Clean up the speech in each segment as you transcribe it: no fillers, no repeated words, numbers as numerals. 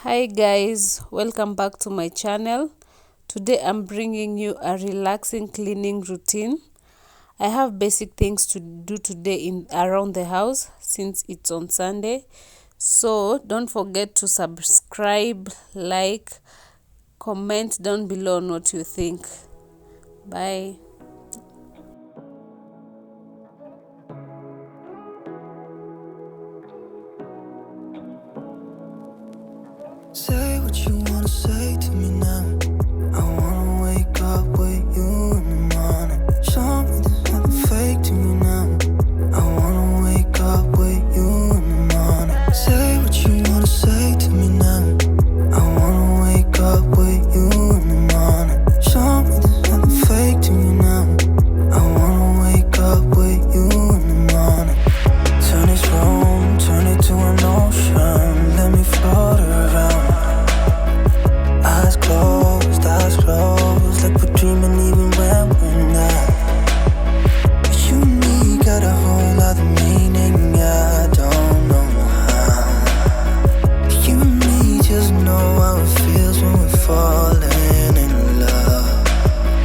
Hi guys, welcome back to my channel. Today I'm bringing you a relaxing cleaning routine. I have basic things to do today in around the house since it's on Sunday. So don't forget to subscribe, like, comment down below on what you think. Bye. Say what you wanna say to me now. I wanna wake up with you in the morning. Show me there's nothing fake to me now. I wanna wake up with you in the morning. Say what you wanna say to me now. I wanna wake up with you in the morning. Show me there's nothing fake to me now. I wanna wake up with you in the morning. Turn this room, turn it to an ocean. Let me float around. Eyes closed, like we're dreaming even when we're not. But you and me got a whole other meaning, I don't know how. But you and me just know how it feels when we're falling in love.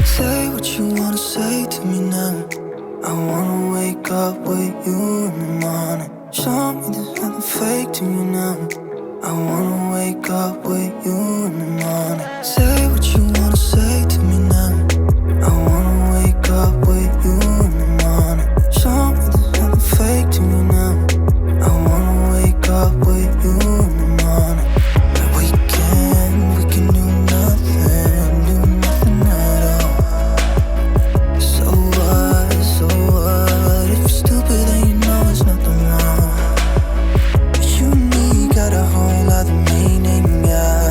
Say what you wanna say to me now. I wanna wake up with you in the morning. Show me there's nothing fake to me now. I wanna wake up with you in the morning. Say what you wanna say to me now. I wanna wake up with you in the morning. Show me there's nothing fake to me now. I wanna wake up with you in the morning. But we can do nothing at all. So what? If you're stupid then you know it's nothing wrong. But you and me got a whole other meaning, yeah.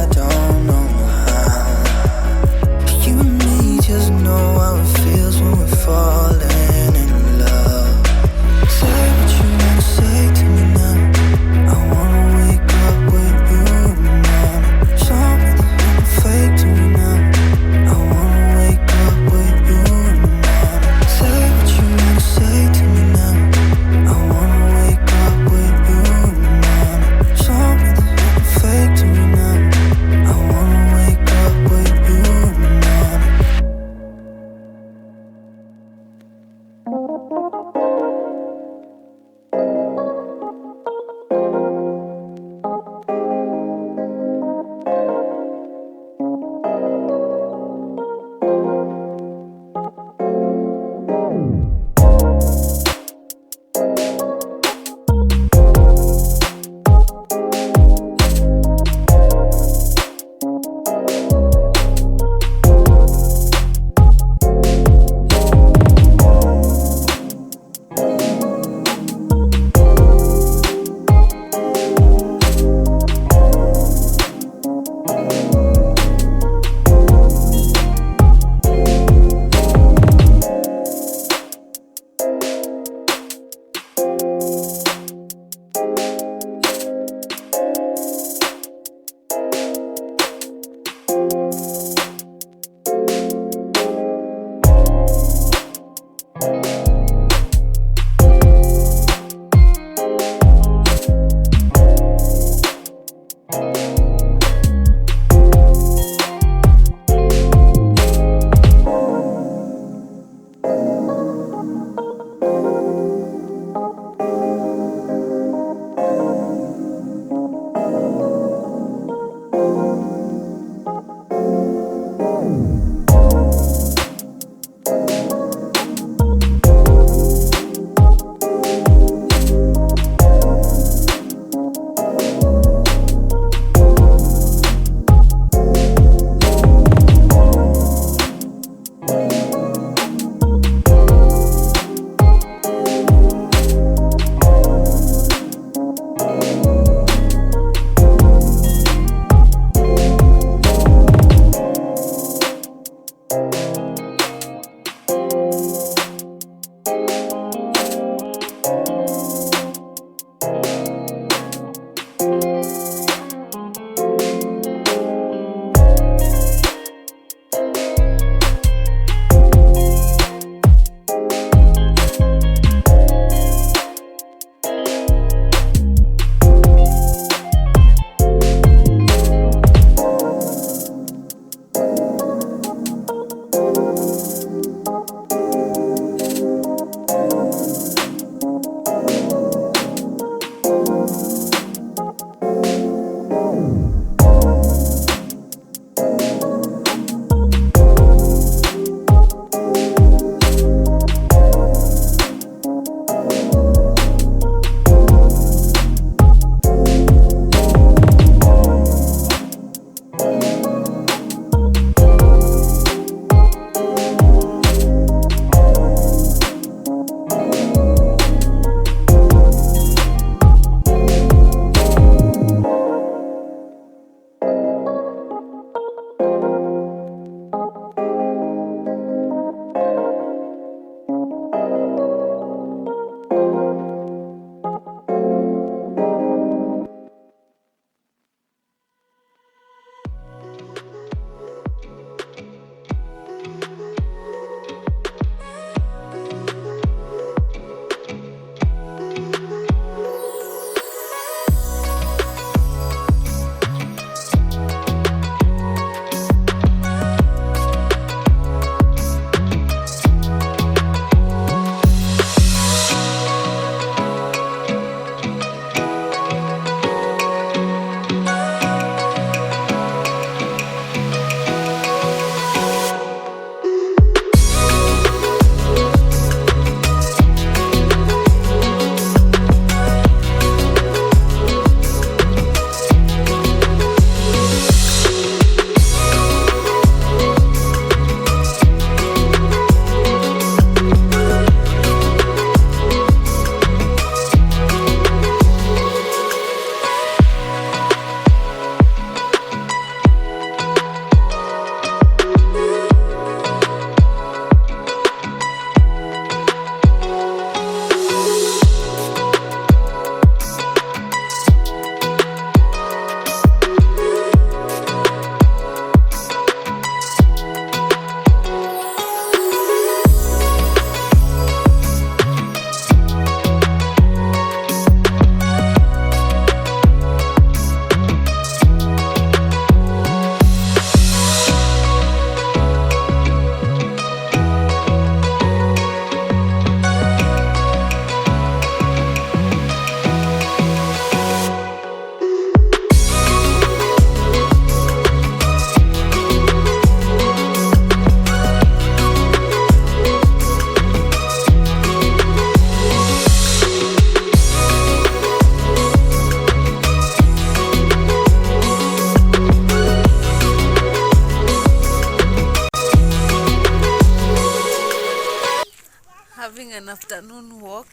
an afternoon walk.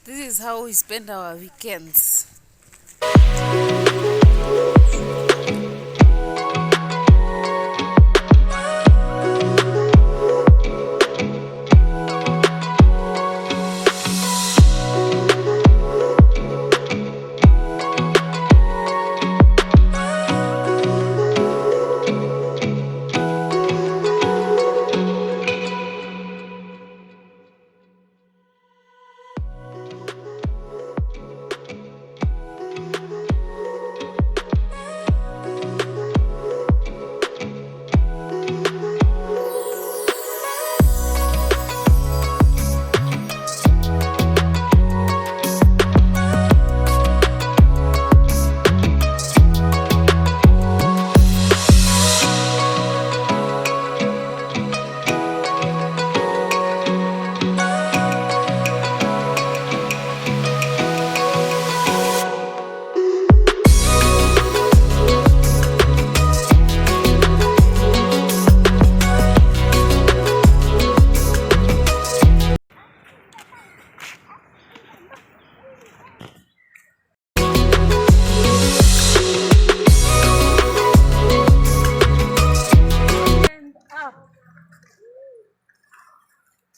This is how we spend our weekends.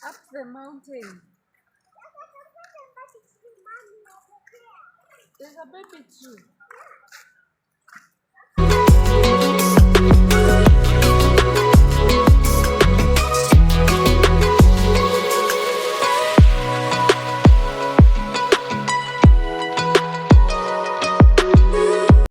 Up the mountain. There's a baby tree.